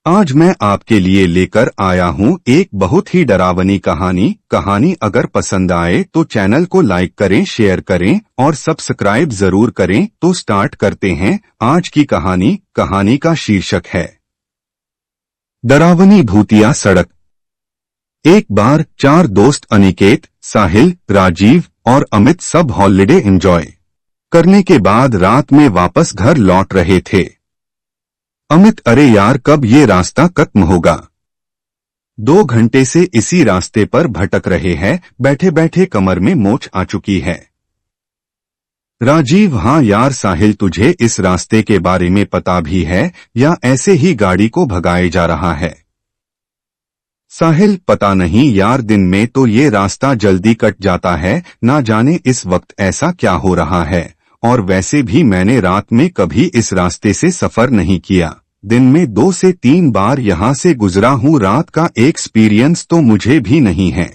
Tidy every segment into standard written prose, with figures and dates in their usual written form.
आज मैं आपके लिए लेकर आया हूँ एक बहुत ही डरावनी कहानी अगर पसंद आए तो चैनल को लाइक करें, शेयर करें और सब्सक्राइब जरूर करें। तो स्टार्ट करते हैं आज की कहानी का शीर्षक है डरावनी भूतिया सड़क। एक बार 4 दोस्त अनिकेत, साहिल, राजीव और अमित सब हॉलिडे एंजॉय करने के बाद रात में वापस घर लौट रहे थे। अमित, अरे यार कब ये रास्ता खत्म होगा? 2 घंटे से इसी रास्ते पर भटक रहे हैं, बैठे बैठे कमर में मोच आ चुकी है। राजीव, हाँ यार साहिल, तुझे इस रास्ते के बारे में पता भी है या ऐसे ही गाड़ी को भगाए जा रहा है? साहिल, पता नहीं यार, दिन में तो ये रास्ता जल्दी कट जाता है, ना जाने इस वक्त ऐसा क्या हो रहा है। और वैसे भी मैंने रात में कभी इस रास्ते से सफर नहीं किया, दिन में 2 से 3 बार यहाँ से गुजरा हूँ, रात का एक्सपीरियंस तो मुझे भी नहीं है।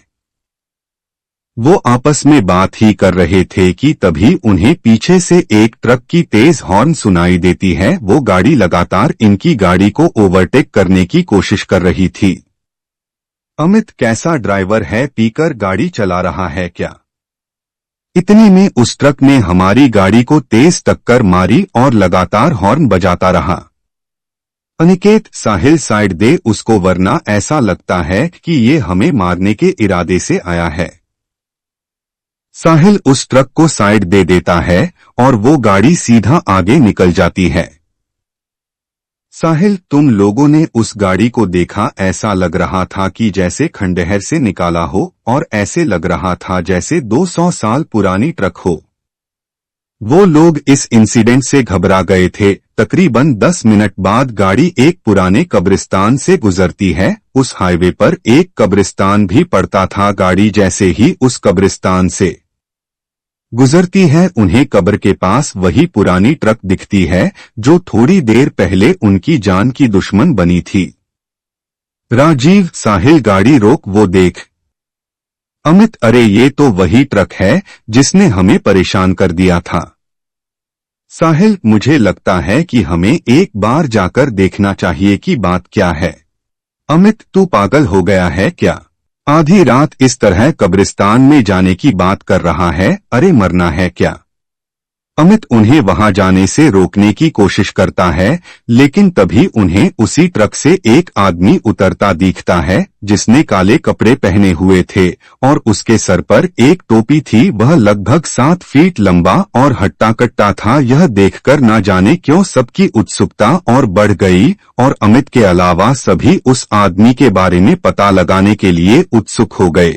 वो आपस में बात ही कर रहे थे कि तभी उन्हें पीछे से एक ट्रक की तेज हॉर्न सुनाई देती है। वो गाड़ी लगातार इनकी गाड़ी को ओवरटेक करने की कोशिश कर रही थी। अमित, कैसा ड्राइवर है, पीकर गाड़ी चला रहा है क्या? इतने में उस ट्रक ने हमारी गाड़ी को तेज टक्कर मारी और लगातार हॉर्न बजाता रहा। अनिकेत, साहिल साइड दे उसको, वरना ऐसा लगता है कि ये हमें मारने के इरादे से आया है। साहिल उस ट्रक को साइड दे देता है और वो गाड़ी सीधा आगे निकल जाती है। साहिल, तुम लोगों ने उस गाड़ी को देखा? ऐसा लग रहा था कि जैसे खंडहर से निकाला हो और ऐसे लग रहा था जैसे 200 साल पुरानी ट्रक हो। वो लोग इस इंसिडेंट से घबरा गए थे। तकरीबन 10 मिनट बाद गाड़ी एक पुराने कब्रिस्तान से गुजरती है। उस हाईवे पर एक कब्रिस्तान भी पड़ता था। गाड़ी जैसे ही उस कब्रिस्तान से गुजरती है, उन्हें कब्र के पास वही पुरानी ट्रक दिखती है जो थोड़ी देर पहले उनकी जान की दुश्मन बनी थी। राजीव, साहिल गाड़ी रोक, वो देख। अमित, अरे ये तो वही ट्रक है जिसने हमें परेशान कर दिया था। साहिल, मुझे लगता है कि हमें एक बार जाकर देखना चाहिए कि बात क्या है। अमित, तू पागल हो गया है क्या? आधी रात इस तरह कब्रिस्तान में जाने की बात कर रहा है? अरे मरना है क्या? अमित उन्हें वहां जाने से रोकने की कोशिश करता है, लेकिन तभी उन्हें उसी ट्रक से एक आदमी उतरता दिखता है जिसने काले कपड़े पहने हुए थे और उसके सर पर एक टोपी थी। वह लगभग 7 फीट लंबा और हट्टा कट्टा था। यह देखकर न जाने क्यों सबकी उत्सुकता और बढ़ गई और अमित के अलावा सभी उस आदमी के बारे में पता लगाने के लिए उत्सुक हो गए।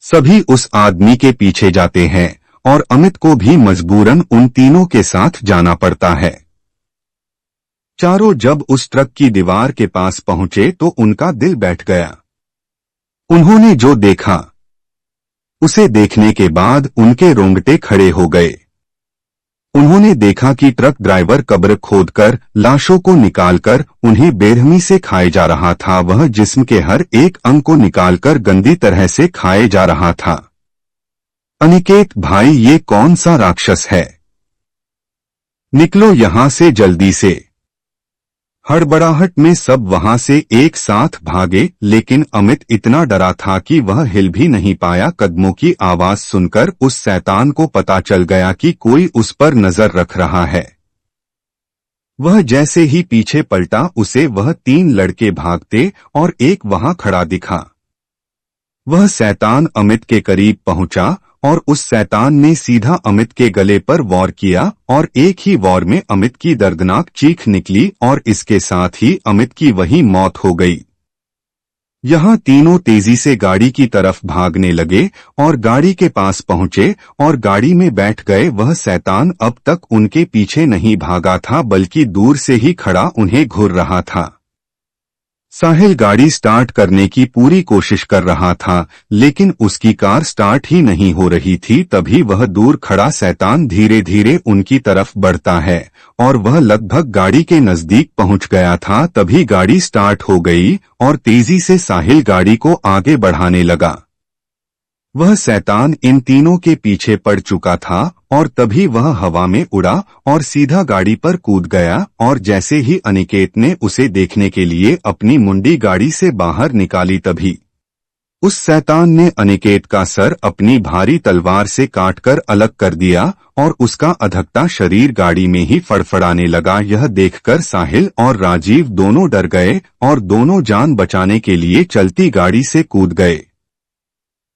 सभी उस आदमी के पीछे जाते हैं और अमित को भी मजबूरन उन तीनों के साथ जाना पड़ता है। चारों जब उस ट्रक की दीवार के पास पहुंचे तो उनका दिल बैठ गया। उन्होंने जो देखा उसे देखने के बाद उनके रोंगटे खड़े हो गए। उन्होंने देखा कि ट्रक ड्राइवर कब्र खोदकर लाशों को निकालकर उन्हें बेरहमी से खाए जा रहा था। वह जिस्म के हर एक अंग को निकालकर गंदी तरह से खाए जा रहा था। अनिकेत, भाई ये कौन सा राक्षस है? निकलो यहां से जल्दी से। हड़बड़ाहट में सब वहां से एक साथ भागे, लेकिन अमित इतना डरा था कि वह हिल भी नहीं पाया। कदमों की आवाज सुनकर उस शैतान को पता चल गया कि कोई उस पर नजर रख रहा है। वह जैसे ही पीछे पलटा, उसे वह 3 लड़के भागते और एक वहां खड़ा दिखा। वह शैतान अमित के करीब पहुंचा और उस शैतान ने सीधा अमित के गले पर वार किया और एक ही वार में अमित की दर्दनाक चीख निकली और इसके साथ ही अमित की वही मौत हो गई। यहाँ तीनों तेजी से गाड़ी की तरफ भागने लगे और गाड़ी के पास पहुंचे और गाड़ी में बैठ गए। वह शैतान अब तक उनके पीछे नहीं भागा था, बल्कि दूर से ही खड़ा उन्हें घूर रहा था। साहिल गाड़ी स्टार्ट करने की पूरी कोशिश कर रहा था, लेकिन उसकी कार स्टार्ट ही नहीं हो रही थी। तभी वह दूर खड़ा शैतान धीरे धीरे उनकी तरफ बढ़ता है और वह लगभग गाड़ी के नजदीक पहुंच गया था। तभी गाड़ी स्टार्ट हो गई और तेजी से साहिल गाड़ी को आगे बढ़ाने लगा। वह शैतान इन तीनों के पीछे पड़ चुका था और तभी वह हवा में उड़ा और सीधा गाड़ी पर कूद गया और जैसे ही अनिकेत ने उसे देखने के लिए अपनी मुंडी गाड़ी से बाहर निकाली तभी उस शैतान ने अनिकेत का सर अपनी भारी तलवार से काटकर अलग कर दिया और उसका अधकता शरीर गाड़ी में ही फड़फड़ाने लगा। यह देखकर साहिल और राजीव दोनों डर गए और दोनों जान बचाने के लिए चलती गाड़ी से कूद गए।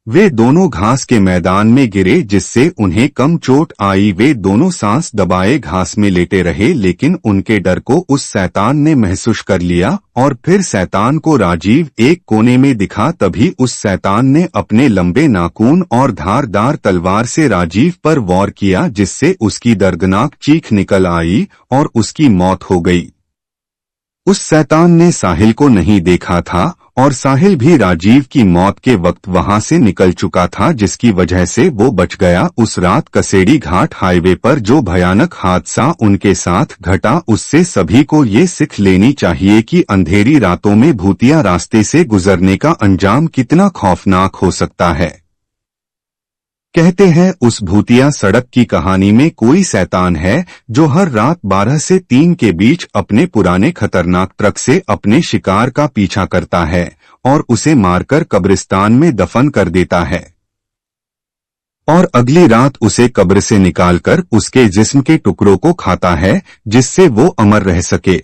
वे दोनों घास के मैदान में गिरे जिससे उन्हें कम चोट आई। वे दोनों सांस दबाए घास में लेटे रहे लेकिन उनके डर को उस शैतान ने महसूस कर लिया और फिर शैतान को राजीव एक कोने में दिखा। तभी उस शैतान ने अपने लंबे नाखून और धारदार तलवार से राजीव पर वार किया जिससे उसकी दर्दनाक चीख निकल आई और उसकी मौत हो गई। उस शैतान ने साहिल को नहीं देखा था और साहिल भी राजीव की मौत के वक्त वहां से निकल चुका था जिसकी वजह से वो बच गया। उस रात कसेड़ी घाट हाईवे पर जो भयानक हादसा उनके साथ घटा उससे सभी को ये सीख लेनी चाहिए कि अंधेरी रातों में भूतिया रास्ते से गुजरने का अंजाम कितना खौफनाक हो सकता है। कहते हैं उस भूतिया सड़क की कहानी में कोई शैतान है जो हर रात 12 से 3 के बीच अपने पुराने खतरनाक ट्रक से अपने शिकार का पीछा करता है और उसे मारकर कब्रिस्तान में दफन कर देता है और अगली रात उसे कब्र से निकालकर उसके जिस्म के टुकड़ों को खाता है जिससे वो अमर रह सके।